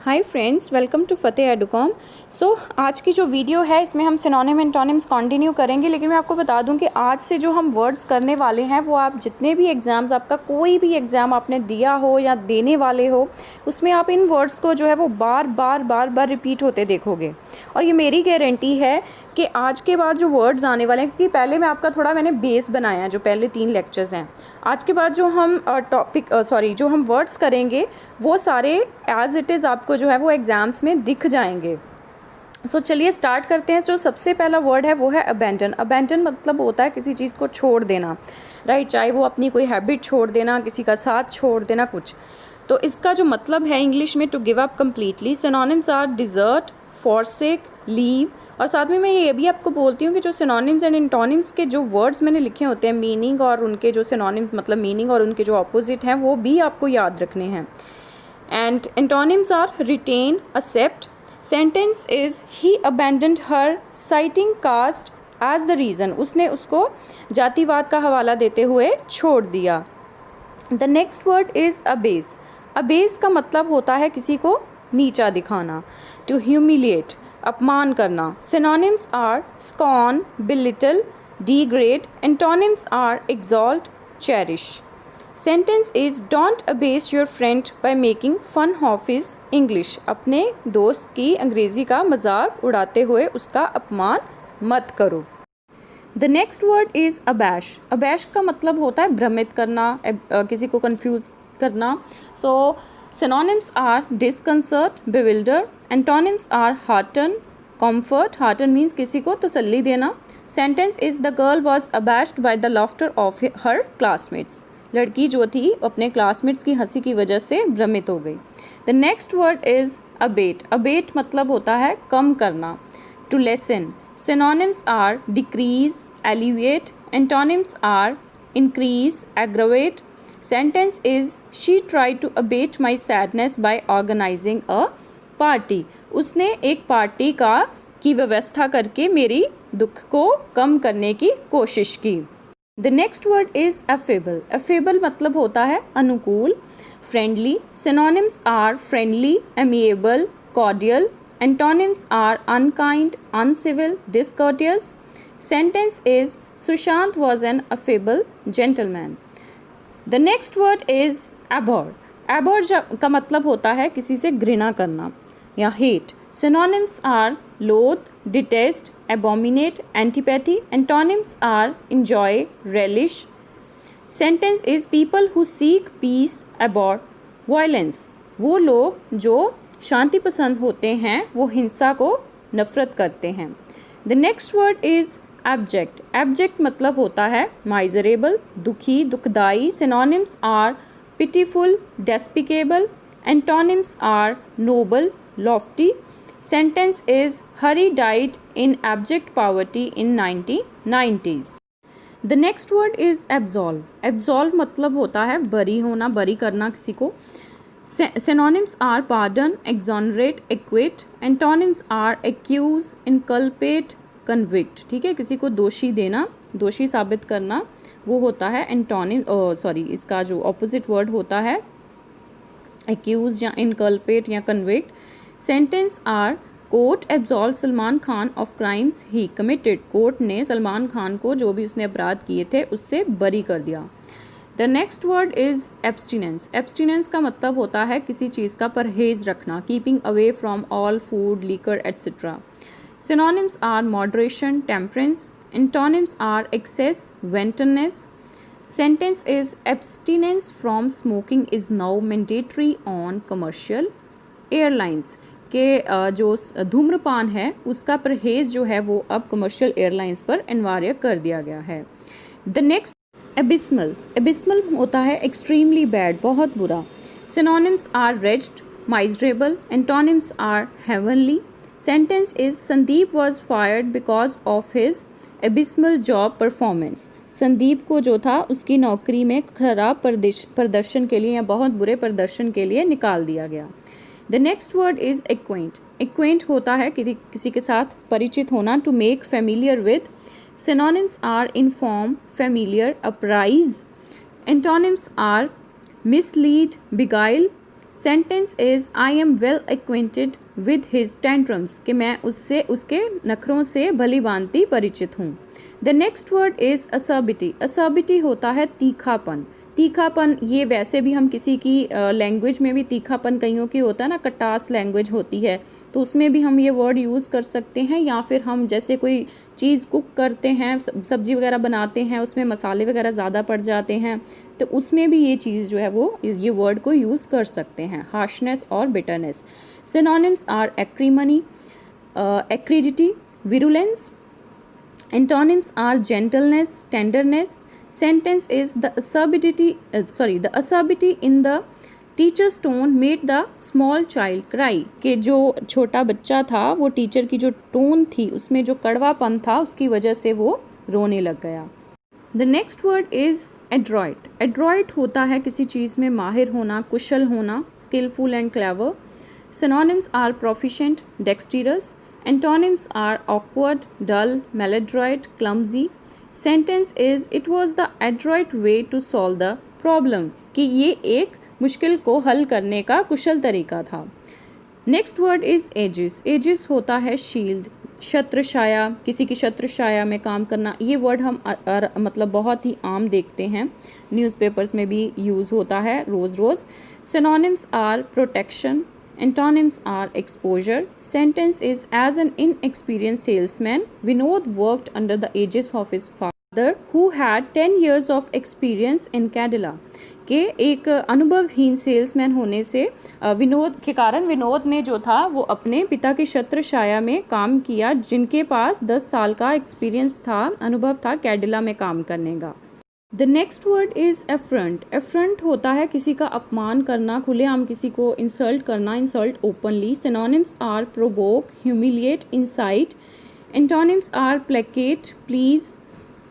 Hi friends, welcome to फतेह एडुकॉम। सो आज की जो वीडियो है इसमें हम सिनोनिम एंटोनिम्स कंटिन्यू करेंगे, लेकिन मैं आपको बता दूं कि आज से जो हम वर्ड्स करने वाले हैं वो आप जितने भी एग्ज़ाम्स, आपका कोई भी एग्ज़ाम आपने दिया हो या देने वाले हो, उसमें आप इन वर्ड्स को जो है वो बार बार रिपीट होते देखोगे। और ये मेरी गारंटी है कि आज के बाद जो वर्ड्स आने वाले हैं, क्योंकि पहले मैं आपका थोड़ा मैंने बेस बनाया है, जो पहले 3 लेक्चर्स हैं, आज के बाद जो हम जो हम वर्ड्स करेंगे वो सारे एज इट इज़ आपको जो है वो एग्ज़ाम्स में दिख जाएंगे। चलिए स्टार्ट करते हैं। जो सबसे पहला वर्ड है वो है अबैंडन। अबैंडन मतलब होता है किसी चीज़ को छोड़ देना, राइट। चाहे वो अपनी कोई हैबिट छोड़ देना, किसी का साथ छोड़ देना, कुछ। तो इसका जो मतलब है इंग्लिश में to give up completely. Synonyms are desert, forsake, leave. और साथ में मैं ये भी आपको बोलती हूँ कि जो सिनोनिम्स एंड एंटोनिम्स के जो वर्ड्स मैंने लिखे होते हैं, मीनिंग और उनके जो सिनोनिम्स मतलब मीनिंग और उनके जो ऑपोजिट हैं वो भी आपको याद रखने हैं। And antonyms are retain, accept. Sentence is he abandoned her citing caste as the reason. उसने उसको जातिवाद का हवाला देते हुए छोड़ दिया। The next word is abase. Abase का मतलब होता है किसी को नीचा दिखाना, टू ह्यूमिलिएट, अपमान करना। Synonyms are scorn, belittle, degrade. Antonyms are exalt, cherish. Sentence is don't abase your friend by making fun of his English. अपने दोस्त की अंग्रेज़ी का मजाक उड़ाते हुए उसका अपमान मत करो। The next word is abash. Abash का मतलब होता है भ्रमित करना, किसी को कंफ्यूज करना। सो synonyms are disconcert, bewilder. Antonyms are hearten, comfort. Hearten means किसी को तसल्ली देना. Sentence is the girl was abashed by the laughter of her classmates. लड़की जो थी अपने classmates की हंसी की वजह से भ्रमित हो गई. The next word is abate. Abate मतलब होता है कम करना, to lessen. Synonyms are decrease, alleviate. Antonyms are increase, aggravate. Sentence is she tried to abate my sadness by organizing a party. उसने एक पार्टी की व्यवस्था करके मेरी दुख को कम करने की कोशिश की। The next word is affable. Affable मतलब होता है अनुकूल, friendly. Synonyms are friendly, amiable, cordial. Antonyms are unkind, uncivil, discourteous. Sentence is Sushant was an affable gentleman. The next word is abhor. Abhor का मतलब होता है किसी से घृणा करना या hate. Synonyms are loathe, detest, abominate, antipathy. Antonyms are enjoy, relish. Sentence is people who seek peace abhor violence. वो लोग जो शांति पसंद होते हैं वो हिंसा को नफरत करते हैं। The next word is abject. Abject मतलब होता है माइजरेबल, दुखी, दुखदाई। Synonyms are pitiful, despicable. Antonyms are noble, lofty. Sentence is Hari died in abject poverty in 1990s। The next word is absolve. Absolve मतलब होता है बरी होना, बरी करना किसी को। Synonyms are pardon, exonerate, acquit. Antonyms are accuse, inculpate, convict. ठीक है, किसी को दोषी देना, दोषी साबित करना, वो होता है एंटोनिम इसका जो ऑपोजिट वर्ड होता है एक्यूज या इनकल्पेट या convict. Sentence are court absolve Salman Khan of crimes he committed. Court ने सलमान खान को जो भी उसने अपराध किए थे उससे बरी कर दिया। The next word is abstinence. Abstinence का मतलब होता है किसी चीज़ का परहेज रखना, keeping away from all food, liquor etcetera. Synonyms are moderation, temperance. Antonyms are excess, wantonness. Sentence is abstinence from smoking is now mandatory on commercial airlines. के जो धूम्रपान है उसका परहेज जो है वो अब कमर्शियल एयरलाइंस पर अनिवार्य कर दिया गया है। The next abysmal. एबिस्मल होता है एक्सट्रीमली बैड, बहुत बुरा। Synonyms are wretched, miserable. Antonyms are heavenly. Sentence is Sandeep was fired because of his abysmal job performance. Sandeep को जो था उसकी नौकरी में खराब प्रदर्शन के लिए या बहुत बुरे प्रदर्शन के लिए निकाल दिया गया। The next word is acquaint. Acquaint होता है किसी के साथ परिचित होना, to make familiar with. Synonyms are inform, familiar, apprise. Antonyms are mislead, beguile. Sentence is I am well acquainted with his tantrums, कि मैं उससे उसके नखरों से भली भांति परिचित हूँ। The next word is acerbity. Acerbity होता है तीखापन। तीखापन ये वैसे भी हम किसी की लैंग्वेज में भी तीखापन कईयों की होता है ना, कटास लैंग्वेज होती है, तो उसमें भी हम ये वर्ड यूज़ कर सकते हैं। या फिर हम जैसे कोई चीज़ कुक करते हैं, सब्जी वगैरह बनाते हैं, उसमें मसाले वगैरह ज़्यादा पड़ जाते हैं, तो उसमें भी ये चीज़ जो है वो ये वर्ड को यूज़ कर सकते हैं, हार्शनेस और bitterness. Synonyms are acrimony, acridity, virulence. Antonyms are gentleness, tenderness. Sentence is the acerbity in the teacher's tone made the small child cry, कि जो छोटा बच्चा था वो टीचर की जो टोन थी उसमें जो कड़वापन था उसकी वजह से वो रोने लग गया। The next word is adroit. Adroit होता है किसी चीज़ में माहिर होना, कुशल होना, skillful and clever. Synonyms are proficient, dexterous. Antonyms are awkward, dull, maladroit, clumsy. Sentence is it was the adroit way to solve the problem, कि ये एक मुश्किल को हल करने का कुशल तरीका था। Next word is aegis. Aegis होता है शील्ड, छत्रछाया, किसी की छत्रछाया में काम करना। ये वर्ड हम मतलब बहुत ही आम देखते हैं, न्यूज़पेपर्स में भी यूज़ होता है रोज़। Synonyms are protection, antonyms are exposure. Sentence is as an inexperienced salesman, Vinod worked under the aegis of his father who had 10 years of experience in Kerala. के एक अनुभवहीन सेल्समैन होने से विनोद के कारण विनोद ने जो था वो अपने पिता की छत्रछाया में काम किया, जिनके पास 10 साल का एक्सपीरियंस था, अनुभव था केरला में काम करने का। The next word is affront. Affront होता है किसी का अपमान करना, खुलेआम किसी को इंसल्ट करना, insult openly. Synonyms are provoke, humiliate, incite. Antonyms are placate, please,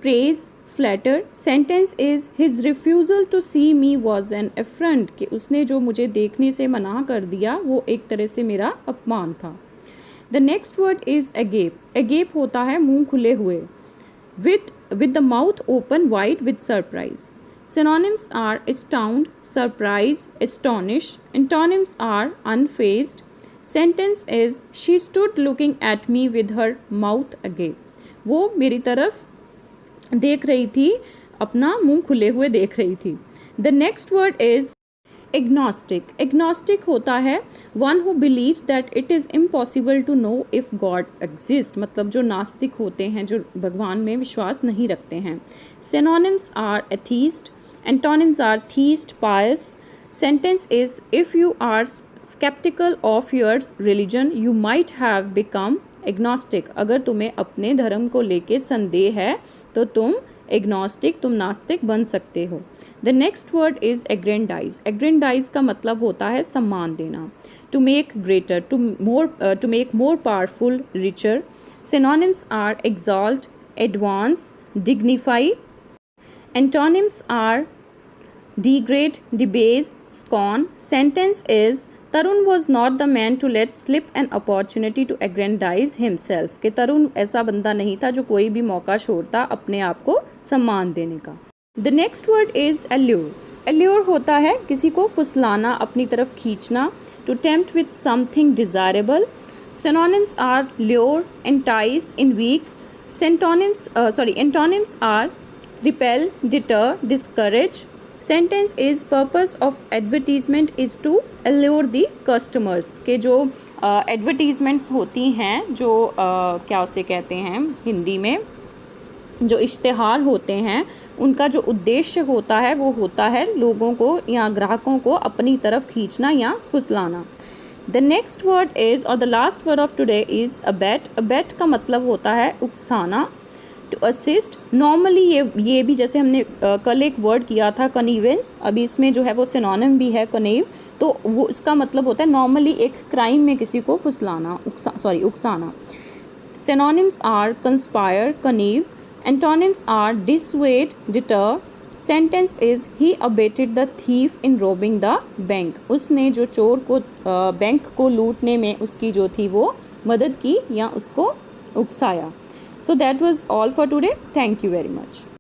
praise, flatter. Sentence is his refusal to see me was an affront, कि उसने जो मुझे देखने से मना कर दिया वो एक तरह से मेरा अपमान था। The next word is agape. Agape होता है मुंह खुले हुए, with the mouth open wide with surprise. Synonyms are astound, surprise, astonish. Antonyms are unfazed. Sentence is she stood looking at me with her mouth agape. वो मेरी तरफ देख रही थी, अपना मुंह खुले हुए देख रही थी। The next word is agnostic. Agnostic होता है one who believes that it is impossible to know if God exist, मतलब जो नास्तिक होते हैं, जो भगवान में विश्वास नहीं रखते हैं। Synonyms are atheist, antonyms are theist, pious. Sentence is if you are sceptical of your religion you might have become agnostic. अगर तुम्हें अपने धर्म को लेके संदेह है तो तुम एग्नोस्टिक, तुम नास्तिक बन सकते हो। The next word is aggrandise. Aggrandise का मतलब होता है सम्मान देना, to make greater, to make more powerful, richer. Synonyms are exalt, advance, dignify. Antonyms are degrade, debase, scorn. Sentence is Tarun was not the man to let slip an opportunity to aggrandise himself, कि तरुण ऐसा बंदा नहीं था जो कोई भी मौका छोड़ता अपने आप को सम्मान देने का। The next word is allure. Allure होता है किसी को फुसलाना, अपनी तरफ खींचना, to tempt with something desirable. Synonyms are lure, entice, inveigle. Antonyms are repel, deter, discourage. Sentence is purpose of advertisement is to allure the customers, के जो एडवर्टीजमेंट्स होती हैं, जो क्या उसे कहते हैं हिंदी में, जो इश्तिहार होते हैं, उनका जो उद्देश्य होता है वो होता है लोगों को या ग्राहकों को अपनी तरफ खींचना या फुसलाना। द नेक्स्ट वर्ड इज़ और the last word of today is abate. Abate का मतलब होता है उकसाना, टू असिस्ट। नॉर्मली ये भी जैसे हमने कल एक वर्ड किया था कनीवेंस, अभी इसमें जो है वो सिनोनिम भी है कनीव, तो वो इसका मतलब होता है नॉर्मली एक क्राइम में किसी को फुसलाना, उकसाना। Synonyms are conspire, connive. Antonyms are dissuade, deter. Sentence is he abetted the thief in robbing the bank. उसने जो चोर को बैंक को लूटने में उसकी जो थी वो मदद की या उसको उकसाया। So that was all for today. Thank you very much.